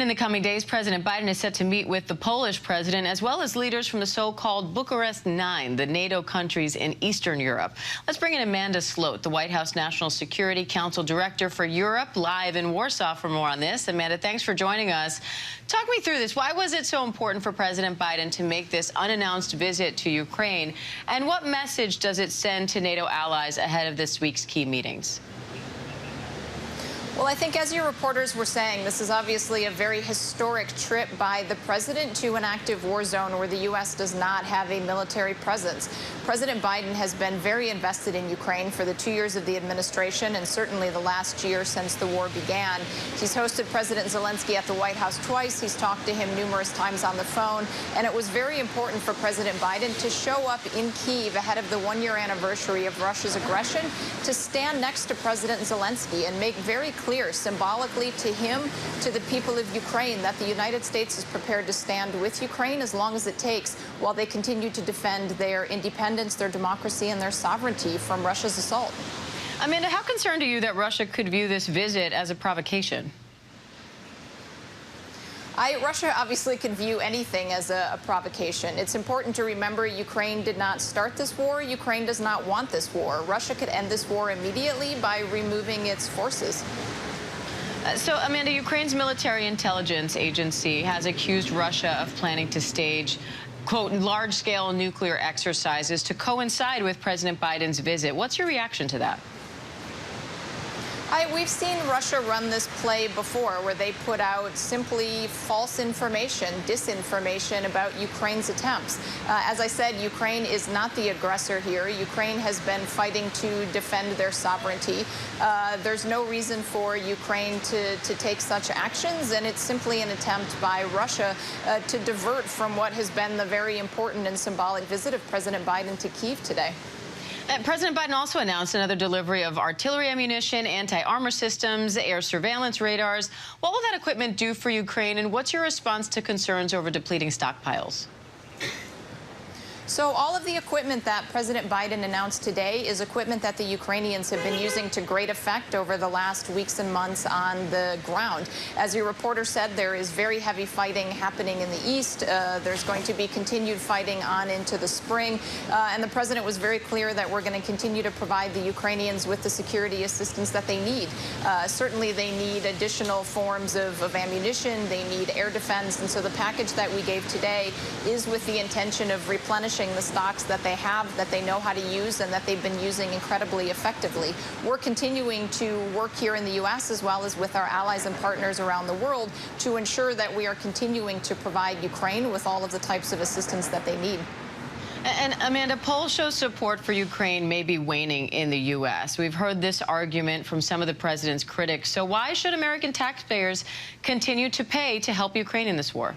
In the coming days, President Biden is set to meet with the Polish president as well as leaders from the so-called Bucharest 9, the NATO countries in Eastern Europe. Let's bring in Amanda Sloat, the White House National Security Council Director for Europe, live in Warsaw for more on this. Amanda, thanks for joining us. Talk me through this. Why was it so important for President Biden to make this unannounced visit to Ukraine? And what message does it send to NATO allies ahead of this week's key meetings? Well, I think as your reporters were saying, this is obviously a very historic trip by the president to an active war zone where the U.S. does not have a military presence. President Biden has been very invested in Ukraine for the 2 years of the administration and certainly the last year since the war began. He's hosted President Zelensky at the White House twice. He's talked to him numerous times on the phone. And it was very important for President Biden to show up in Kyiv ahead of the one-year anniversary of Russia's aggression to stand next to President Zelensky and make very clear symbolically to him, to the people of Ukraine, that the United States is prepared to stand with Ukraine as long as it takes while they continue to defend their independence, their democracy, and their sovereignty from Russia's assault. Amanda, how concerned are you that Russia could view this visit as a provocation? Russia obviously can view anything as a provocation. It's important to remember Ukraine did not start this war. Ukraine does not want this war. Russia could end this war immediately by removing its forces. So, Amanda, Ukraine's military intelligence agency has accused Russia of planning to stage, quote, large-scale nuclear exercises to coincide with President Biden's visit. What's your reaction to that? We've seen Russia run this play before where they put out simply false information, disinformation about Ukraine's attempts. As I said, Ukraine is not the aggressor here. Ukraine has been fighting to defend their sovereignty. There's no reason for Ukraine to take such actions, and it's simply an attempt by Russia to divert from what has been the very important and symbolic visit of President Biden to Kyiv today. President Biden also announced another delivery of artillery ammunition, anti-armor systems, air surveillance radars. What will that equipment do for Ukraine, and what's your response to concerns over depleting stockpiles? So all of the equipment that President Biden announced today is equipment that the Ukrainians have been using to great effect over the last weeks and months on the ground. As your reporter said, there is very heavy fighting happening in the east. There's going to be continued fighting on into the spring. And the president was very clear that we're going to continue to provide the Ukrainians with the security assistance that they need. Certainly they need additional forms of ammunition. They need air defense. And so the package that we gave today is with the intention of replenishing the stocks that they have, that they know how to use, and that they've been using incredibly effectively. We're continuing to work here in the U.S. as well as with our allies and partners around the world to ensure that we are continuing to provide Ukraine with all of the types of assistance that they need. And Amanda, polls show support for Ukraine may be waning in the U.S. We've heard this argument from some of the president's critics. So why should American taxpayers continue to pay to help Ukraine in this war?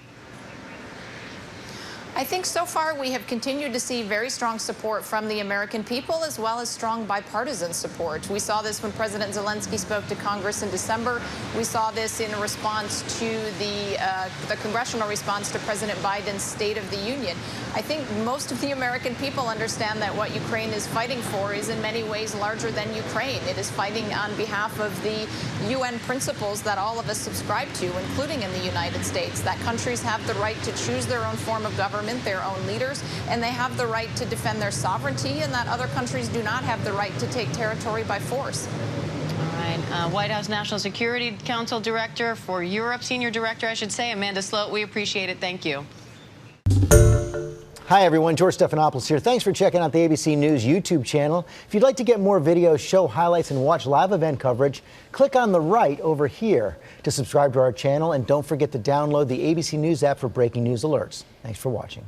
I think so far we have continued to see very strong support from the American people as well as strong bipartisan support. We saw this when President Zelensky spoke to Congress in December. We saw this in response to the congressional response to President Biden's State of the Union. I think most of the American people understand that what Ukraine is fighting for is in many ways larger than Ukraine. It is fighting on behalf of the UN principles that all of us subscribe to, including in the United States, that countries have the right to choose their own form of government, their own leaders, and they have the right to defend their sovereignty, and that other countries do not have the right to take territory by force. All right. White House National Security Council Director for Europe, Senior Director, I should say, Amanda Sloat. We appreciate it. Thank you. Hi, everyone. George Stephanopoulos here. Thanks for checking out the ABC News YouTube channel. If you'd like to get more videos, show highlights, and watch live event coverage, click on the right over here to subscribe to our channel. And don't forget to download the ABC News app for breaking news alerts. Thanks for watching.